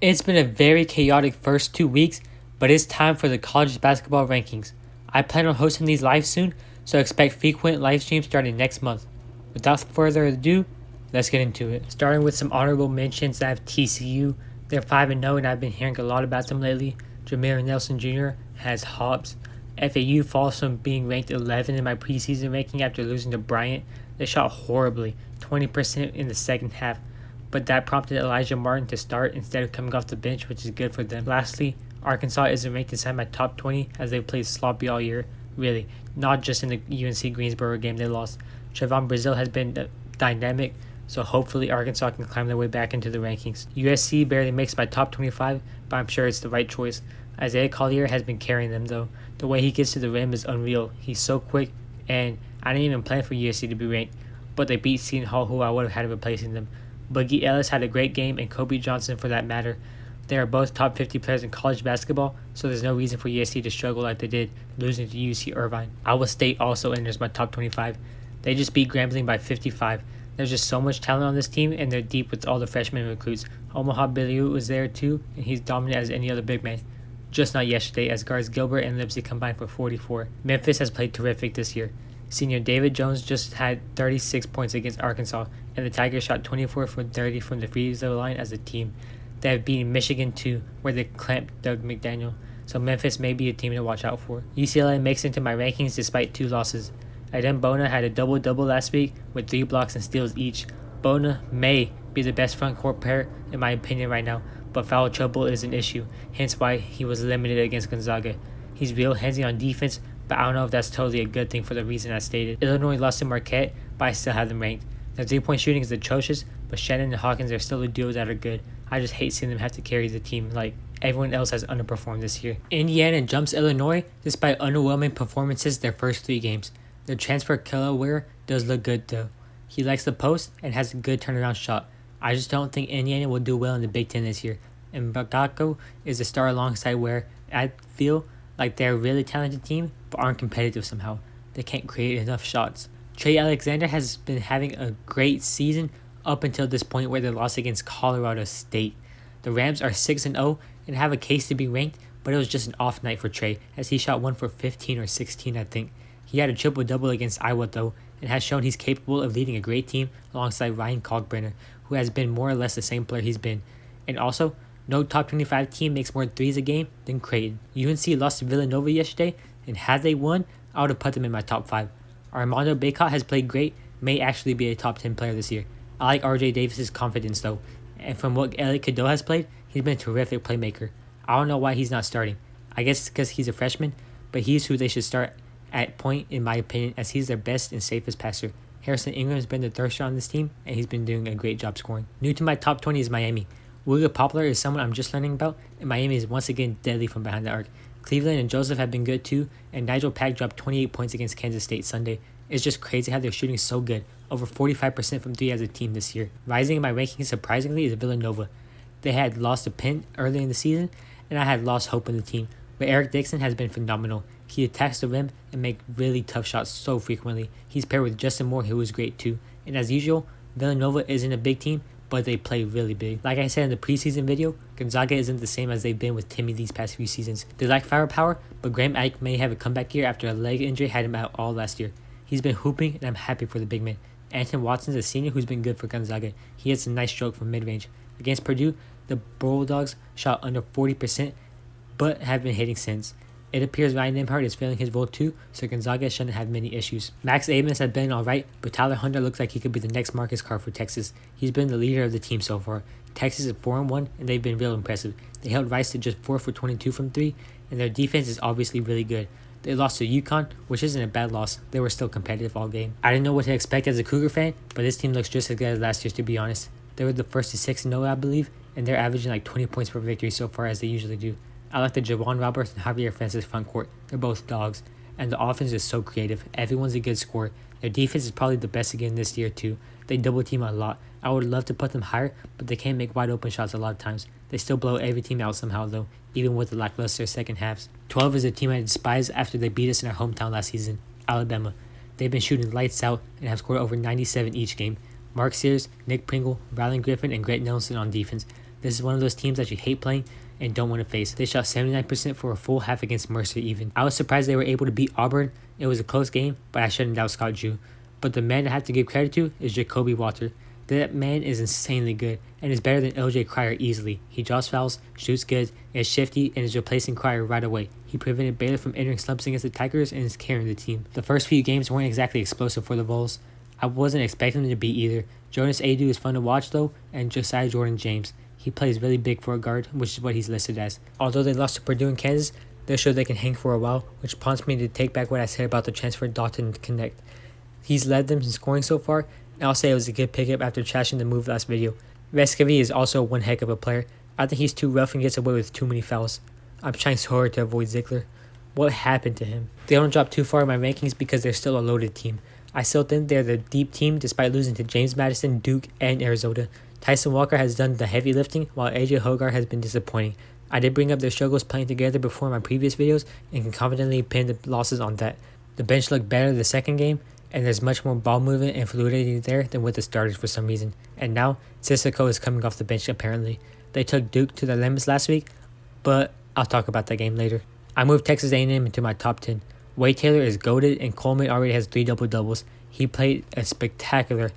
It's been a very chaotic first 2 weeks, but it's time for the college basketball rankings. I plan on hosting these live soon, so expect frequent live streams starting next month. Without further ado, let's get into it. Starting with some honorable mentions, I have TCU. They're 5-0, and I've been hearing a lot about them lately. Jameer Nelson Jr. has hops. FAU falls from being ranked 11 in my preseason ranking after losing to Bryant. They shot horribly, 20% in the second half, but that prompted Elijah Martin to start instead of coming off the bench, which is good for them. Lastly, Arkansas isn't ranked inside my top 20 as they've played sloppy all year. Really, not just in the UNC Greensboro game they lost. Trevon Brazile has been dynamic, so hopefully Arkansas can climb their way back into the rankings. USC barely makes my top 25, but I'm sure it's the right choice. Isaiah Collier has been carrying them though. The way he gets to the rim is unreal. He's so quick, and I didn't even plan for USC to be ranked, but they beat Seton Hall, who I would have had replacing them. Boogie Ellis had a great game, and Kobe Johnson for that matter. They are both top 50 players in college basketball, so there's no reason for USC to struggle like they did, losing to UC Irvine. Iowa State also enters my top 25. They just beat Grambling by 55. There's just so much talent on this team, and they're deep with all the freshman recruits. Omaha Billy was there too, and he's dominant as any other big man. Just not yesterday, as guards Gilbert and Lipsy combined for 44. Memphis has played terrific this year. Senior David Jones just had 36 points against Arkansas, and the Tigers shot 24 for 30 from the free throw line as a team. They have beaten Michigan too, where they clamped Doug McDaniel, so Memphis may be a team to watch out for. UCLA makes into my rankings despite 2 losses. Aiden Bona had a double-double last week with 3 blocks and steals each. Bona may be the best front court pair in my opinion right now, but foul trouble is an issue, hence why he was limited against Gonzaga. He's real handsy on defense, but I don't know if that's totally a good thing for the reason I stated. Illinois lost to Marquette, but I still have them ranked. Their 3-point shooting is atrocious, but Shannon and Hawkins are still the duos that are good. I just hate seeing them have to carry the team like everyone else has underperformed this year. Indiana jumps Illinois despite underwhelming performances their first 3 games. Their transfer Kelaware does look good though. He likes the post and has a good turnaround shot. I just don't think Indiana will do well in the Big Ten this year. And Bagako is a star alongside where I feel like they're a really talented team but aren't competitive somehow. They can't create enough shots. Trey Alexander has been having a great season up until this point where they lost against Colorado State. The Rams are 6-0 and have a case to be ranked, but it was just an off night for Trey as he shot 1 for 15 or 16 I think. He had a triple-double against Iowa though and has shown he's capable of leading a great team alongside Ryan Kalkbrenner, who has been more or less the same player he's been. And also, no top 25 team makes more threes a game than Creighton. UNC lost to Villanova yesterday, and had they won, I would have put them in my top 5. Armando Bacot has played great, may actually be a top 10 player this year. I like RJ Davis's confidence though, and from what Elliot Cadeau has played, he's been a terrific playmaker. I don't know why he's not starting. I guess it's because he's a freshman, but he's who they should start at point in my opinion, as he's their best and safest passer. Harrison Ingram's been the third shot on this team, and he's been doing a great job scoring. New to my top 20 is Miami. William Poplar is someone I'm just learning about, and Miami is once again deadly from behind the arc. Cleveland and Joseph have been good too, and Nigel Pack dropped 28 points against Kansas State Sunday. It's just crazy how they're shooting so good, over 45% from 3 as a team this year. Rising in my rankings surprisingly is Villanova. They had lost to Penn early in the season, and I had lost hope in the team, but Eric Dixon has been phenomenal. He attacks the rim and makes really tough shots so frequently. He's paired with Justin Moore, who is great too. And as usual, Villanova isn't a big team, but they play really big. Like I said in the preseason video, Gonzaga isn't the same as they've been with Timmy these past few seasons. They lack firepower, but Graham Ike may have a comeback year after a leg injury had him out all last year. He's been hooping, and I'm happy for the big man. Anton Watson's a senior who's been good for Gonzaga. He hits a nice stroke from mid-range. Against Purdue, the Bulldogs shot under 40%, but have been hitting since. It appears Ryan Nembhard is failing his role too, so Gonzaga shouldn't have many issues. Max Abmas has been alright, but Tyler Hunter looks like he could be the next Marcus Carr for Texas. He's been the leader of the team so far. Texas is 4-1, and they've been real impressive. They held Rice to just 4 for 22 from 3, and their defense is obviously really good. They lost to UConn, which isn't a bad loss. They were still competitive all game. I didn't know what to expect as a Cougar fan, but this team looks just as good as last year's to be honest. They were the first to 6-0 I believe, and they're averaging like 20 points per victory so far as they usually do. I like the Javon Roberts and Javier Francis front court. They're both dogs. And the offense is so creative. Everyone's a good scorer. Their defense is probably the best again this year too. They double team a lot. I would love to put them higher, but they can't make wide open shots a lot of times. They still blow every team out somehow though, even with the lackluster second halves. 12 is a team I despise after they beat us in our hometown last season, Alabama. They've been shooting lights out and have scored over 97 each game. Mark Sears, Nick Pringle, Rylan Griffin, and Greg Nelson on defense. This is one of those teams that you hate playing and don't want to face. They shot 79% for a full half against Mercer even. I was surprised they were able to beat Auburn. It was a close game, but I shouldn't doubt Scott Drew. But the man I have to give credit to is Jacoby Walter. That man is insanely good and is better than LJ Cryer easily. He draws fouls, shoots good, is shifty, and is replacing Cryer right away. He prevented Baylor from entering slumps against the Tigers and is carrying the team. The first few games weren't exactly explosive for the Vols. I wasn't expecting them to be either. Jonas Adu is fun to watch though, and Josiah Jordan James. He plays really big for a guard, which is what he's listed as. Although they lost to Purdue and Kansas, they showed they can hang for a while, which prompts me to take back what I said about the transfer Dalton Connect. He's led them in scoring so far, and I'll say it was a good pickup after trashing the move last video. Vescovi is also one heck of a player. I think he's too rough and gets away with too many fouls. I'm trying so hard to avoid Ziegler. What happened to him? They don't drop too far in my rankings because they're still a loaded team. I still think they're the deep team despite losing to James Madison, Duke, and Arizona. Tyson Walker has done the heavy lifting while AJ Hogarth has been disappointing. I did bring up their struggles playing together before in my previous videos and can confidently pin the losses on that. The bench looked better the second game, and there's much more ball movement and fluidity there than with the starters for some reason. And now, Sissoko is coming off the bench apparently. They took Duke to their limits last week, but I'll talk about that game later. I moved Texas A&M into my top 10. Wade Taylor is goated and Coleman already has 3 double-doubles. He played a spectacular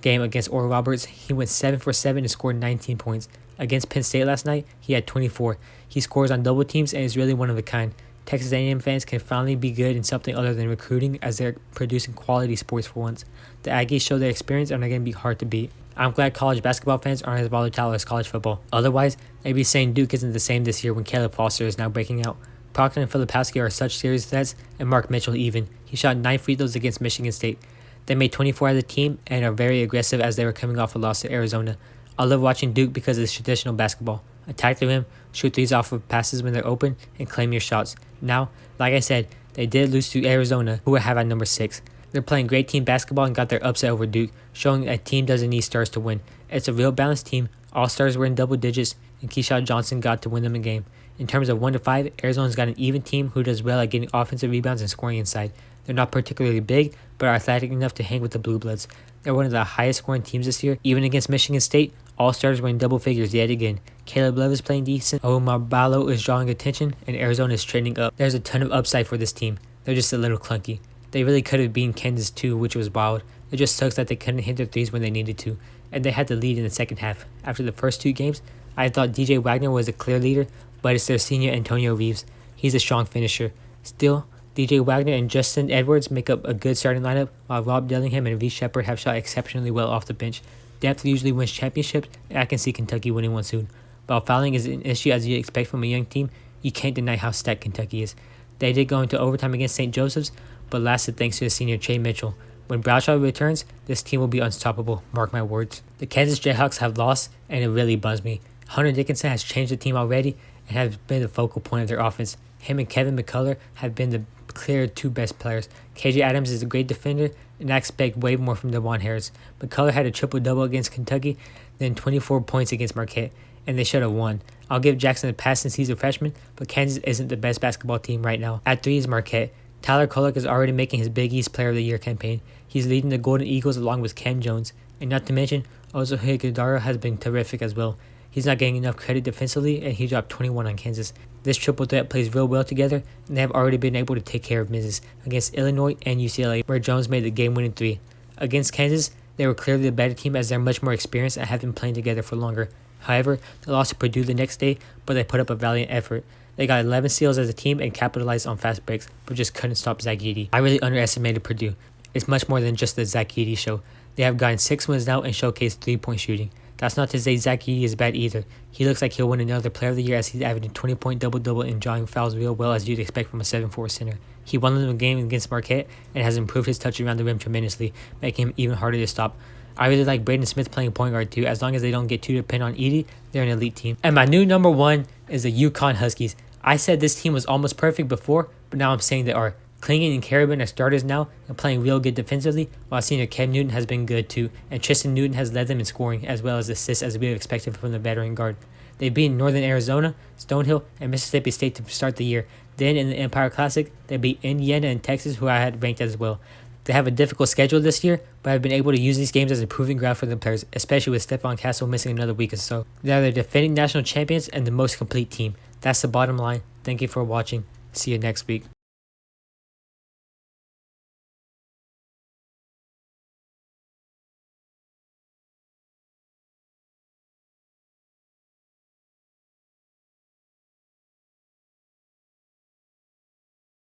game against Oral Roberts. He went 7 for 7 and scored 19 points. Against Penn State last night, he had 24. He scores on double teams and is really one of a kind. Texas A&M fans can finally be good in something other than recruiting as they're producing quality sports for once. The Aggies show their experience and are going to be hard to beat. I'm glad college basketball fans aren't as volatile as college football. Otherwise, they'd be saying Duke isn't the same this year when Caleb Foster is now breaking out. Proctor and Filipowski are such serious threats, and Mark Mitchell even. He shot 9 free throws against Michigan State. They made 24 as a team and are very aggressive as they were coming off a loss to Arizona. I love watching Duke because it's traditional basketball. Attack the rim, shoot threes off of passes when they're open, and claim your shots. Now, like I said, they did lose to Arizona, who I have at number 6. They're playing great team basketball and got their upset over Duke, showing a team doesn't need stars to win. It's a real balanced team. All stars were in double digits, and Keyshawn Johnson got to win them a game. In terms of 1 to 5, Arizona's got an even team who does well at getting offensive rebounds and scoring inside. They're not particularly big, but are athletic enough to hang with the Blue Bloods. They're one of the highest scoring teams this year. Even against Michigan State, all stars were in double figures yet again. Caleb Love is playing decent, Omar Ballo is drawing attention, and Arizona is trending up. There's a ton of upside for this team. They're just a little clunky. They really could have beaten Kansas too, which was wild. It just sucks that they couldn't hit their threes when they needed to, and they had the lead in the second half. After the first 2 games, I thought DJ Wagner was a clear leader, but it's their senior Antonio Reeves. He's a strong finisher. Still, DJ Wagner and Justin Edwards make up a good starting lineup, while Rob Dillingham and V. Shepard have shot exceptionally well off the bench. Depth usually wins championships, and I can see Kentucky winning one soon. While fouling is an issue as you expect from a young team, you can't deny how stacked Kentucky is. They did go into overtime against St. Joseph's, but lasted thanks to the senior Che Mitchell. When Bradshaw returns, this team will be unstoppable, mark my words. The Kansas Jayhawks have lost, and it really bums me. Hunter Dickinson has changed the team already and has been the focal point of their offense. Him and Kevin McCullough have been the clear 2 best players. KJ Adams is a great defender, and I expect way more from DeJuan Harris. McCullough had a triple-double against Kentucky, then 24 points against Marquette, and they should have won. I'll give Jackson a pass since he's a freshman, but Kansas isn't the best basketball team right now. At 3 is Marquette. Tyler Kolek is already making his Big East Player of the Year campaign. He's leading the Golden Eagles along with Cam Jones, and not to mention, Ozo Higuedara has been terrific as well. He's not getting enough credit defensively, and he dropped 21 on Kansas. This triple threat plays real well together, and they have already been able to take care of business against Illinois and UCLA, where Jones made the game-winning 3. Against Kansas, they were clearly the better team as they're much more experienced and have been playing together for longer. However, they lost to Purdue the next day, but they put up a valiant effort. They got 11 steals as a team and capitalized on fast breaks, but just couldn't stop Zach Edey. I really underestimated Purdue. It's much more than just the Zach Edey show. They have gotten 6 wins now and showcased 3-point shooting. That's not to say Zach Edey is bad either. He looks like he'll win another Player of the Year as he's averaging 20-point double-double and drawing fouls real well as you'd expect from a 7'4" center. He won them a game against Marquette and has improved his touch around the rim tremendously, making him even harder to stop. I really like Braden Smith playing point guard too. As long as they don't get too dependent on Edey, they're an elite team. And my new number 1 is the UConn Huskies. I said this team was almost perfect before, but now I'm saying they are. Klingon and Carabin are starters now and playing real good defensively, while senior Cam Newton has been good too, and Tristan Newton has led them in scoring as well as assists as we have expected from the veteran guard. They've beaten Northern Arizona, Stonehill, and Mississippi State to start the year. Then in the Empire Classic, they beat Indiana and Texas, who I had ranked as well. They have a difficult schedule this year, but have been able to use these games as a proving ground for their players, especially with Stephon Castle missing another week or so. They are the defending national champions and the most complete team. That's the bottom line. Thank you for watching. See you next week.